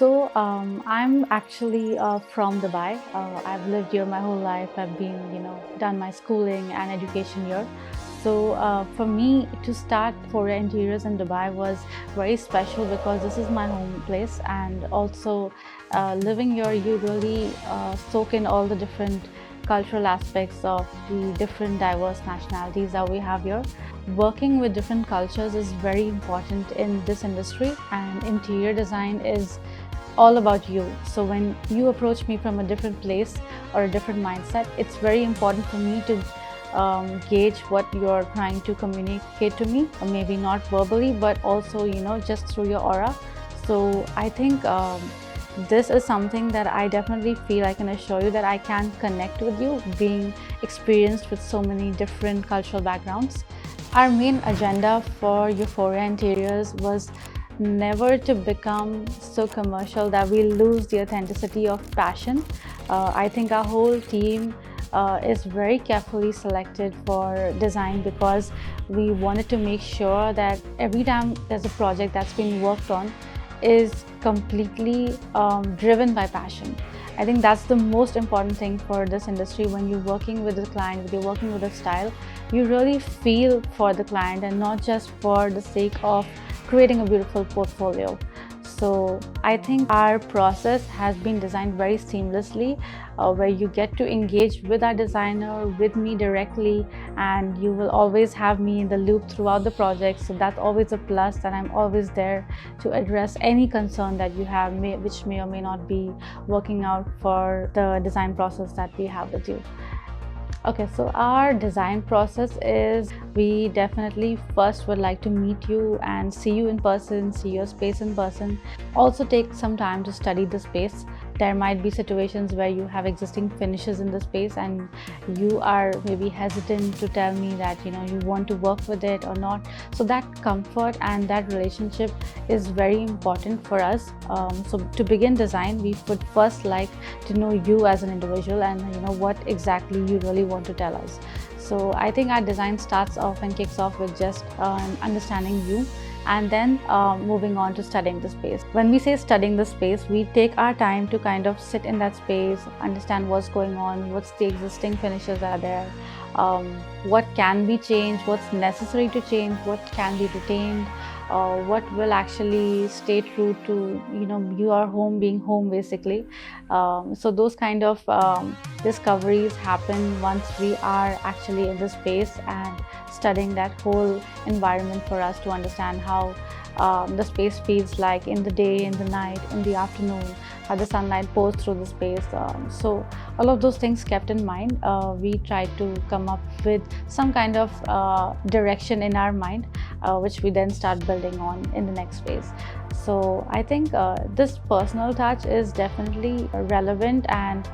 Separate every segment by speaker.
Speaker 1: I'm actually from Dubai. I've lived here my whole life. I've been, done my schooling and education here. For me to start Euphoria Interiors in Dubai was very special because this is my home place, and also living here, you really soak in all the different cultural aspects of the different diverse nationalities that we have here. Working with different cultures is very important in this industry, and interior design is all about you. So when you approach me from a different place or a different mindset, it's very important for me to gauge what you're trying to communicate to me, or maybe not verbally, but also, just through your aura. So I think this is something that I definitely feel I can assure you that I can connect with you, being experienced with so many different cultural backgrounds. Our main agenda for Euphoria Interiors was never to become so commercial that we lose the authenticity of passion. I think our whole team is very carefully selected for design because we wanted to make sure that every time there's a project that's being worked on is completely driven by passion. I think that's the most important thing for this industry. When you're working with a client, when you're working with a style, you really feel for the client and not just for the sake of creating a beautiful portfolio. So I think our process has been designed very seamlessly, where you get to engage with our designer, with me directly, and you will always have me in the loop throughout the project. So that's always a plus, that I'm always there to address any concern that you have, which may or may not be working out for the design process that we have with you. Okay, so our design process is, we definitely first would like to meet you and see you in person, see your space in person. Also take some time to study the space. There might be situations where you have existing finishes in the space and you are maybe hesitant to tell me that you want to work with it or not. So that comfort and that relationship is very important for us. So to begin design, we would first like to know you as an individual and what exactly you really want to tell us. So I think our design starts off and kicks off with just understanding you, and then moving on to studying the space. When we say studying the space, we take our time to kind of sit in that space, understand what's going on, what's the existing finishes that are there, what can be changed, what's necessary to change, what can be retained, what will actually stay true to your home being home, basically. So those kind of discoveries happen once we are actually in the space and studying that whole environment for us to understand how the space feels like in the day, in the night, in the afternoon, how the sunlight pours through the space. So all of those things kept in mind, we try to come up with some kind of direction in our mind, which we then start building on in the next phase. So I think this personal touch is definitely relevant and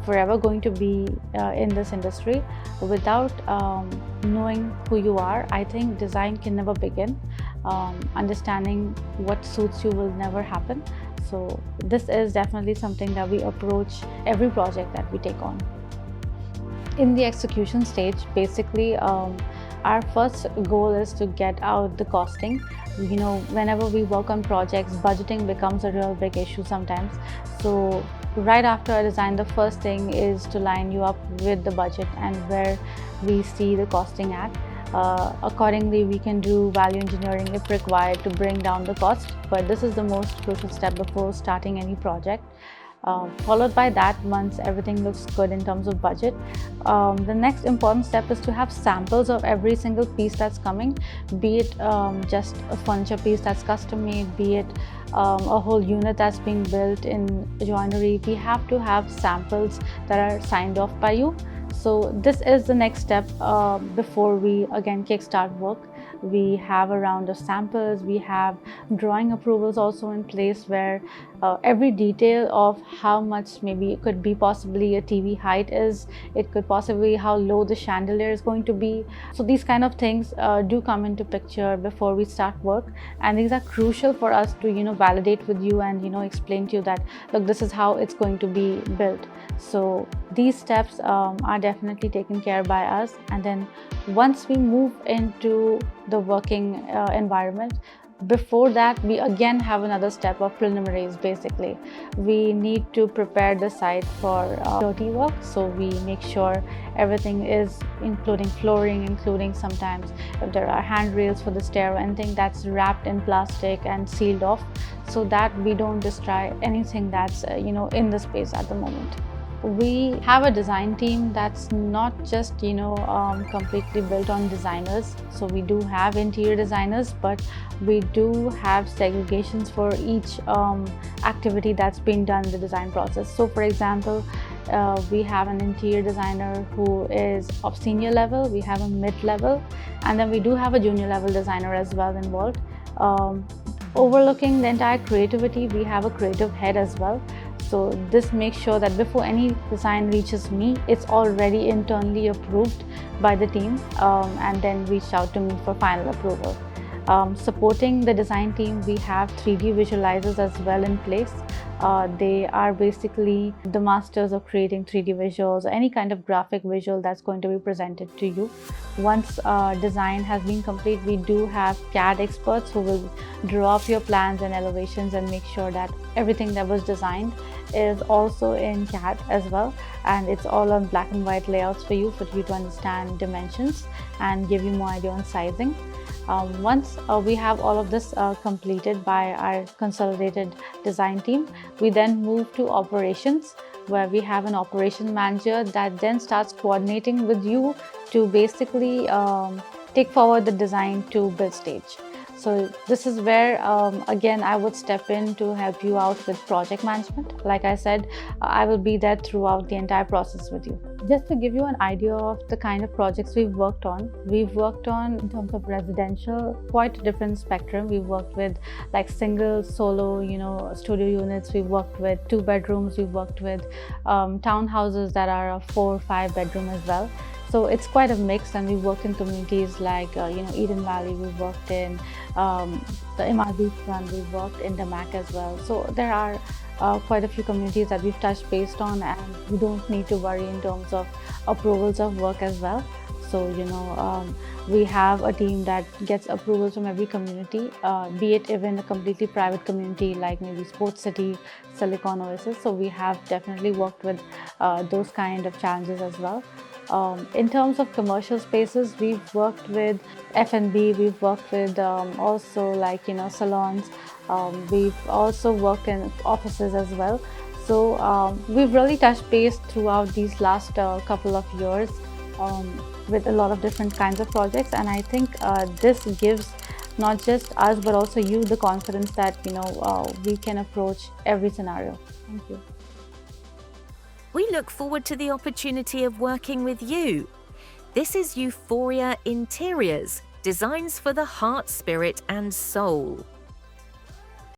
Speaker 1: forever going to be in this industry. Without knowing who you are, I think design can never begin. Understanding what suits you will never happen. So this is definitely something that we approach every project that we take on. In the execution stage, basically, our first goal is to get out the costing. Whenever we work on projects, budgeting becomes a real big issue sometimes. So right after a design, the first thing is to line you up with the budget and where we see the costing at. Accordingly, we can do value engineering if required to bring down the cost, but this is the most crucial step before starting any project. Followed by that, once everything looks good in terms of budget, the next important step is to have samples of every single piece that's coming, be it just a furniture piece that's custom made, be it a whole unit that's being built in joinery. We have to have samples that are signed off by you. So this is the next step before we again kickstart work. We have a round of samples, we have drawing approvals also in place, where every detail of how much maybe it could be possibly a TV height is, it could possibly how low the chandelier is going to be. So these kind of things do come into picture before we start work, and these are crucial for us to validate with you and explain to you that look, this is how it's going to be built. So these steps are definitely taken care by us, and then once we move into the working environment, Before that, we again have another step of preliminaries. Basically, we need to prepare the site for dirty work, so we make sure everything is, including flooring, including sometimes if there are handrails for the stair or anything, that's wrapped in plastic and sealed off, so that we don't destroy anything that's in the space at the moment. We have a design team that's not just completely built on designers. So we do have interior designers, but we do have segregations for each activity that's being done in the design process. So for example, we have an interior designer who is of senior level, we have a mid-level, and then we do have a junior level designer as well involved. Overlooking the entire creativity, we have a creative head as well. So this makes sure that before any design reaches me, it's already internally approved by the team and then reached out to me for final approval. Supporting the design team, we have 3D visualizers as well in place. They are basically the masters of creating 3D visuals, any kind of graphic visual that's going to be presented to you. Once design has been complete, we do have CAD experts who will draw up your plans and elevations and make sure that everything that was designed is also in CAD as well, and it's all on black and white layouts for you to understand dimensions and give you more idea on sizing. Once we have all of this completed by our consolidated design team, we then move to operations, where we have an operation manager that then starts coordinating with you to basically take forward the design to build stage. So this is where, again, I would step in to help you out with project management. Like I said, I will be there throughout the entire process with you. Just to give you an idea of the kind of projects we've worked on in terms of residential, quite a different spectrum. We've worked with like single, solo, studio units. We've worked with 2 bedrooms. We've worked with townhouses that are a 4 or 5 bedroom as well. So it's quite a mix, and we've worked in communities like Eden Valley. We've worked in the Imad Beach Front. We've worked in Damac as well. So there are quite a few communities that we've touched based on, and we don't need to worry in terms of approvals of work as well. So we have a team that gets approvals from every community, be it even a completely private community like maybe Sports City, Silicon Oasis. So we have definitely worked with those kind of challenges as well. In terms of commercial spaces, we've worked with F&B, we've worked with also like salons, we've also worked in offices as well. So we've really touched base throughout these last couple of years with a lot of different kinds of projects, and I think this gives not just us but also you the confidence that we can approach every scenario. Thank you.
Speaker 2: We look forward to the opportunity of working with you. This is Euphoria Interiors, designs for the heart, spirit and soul.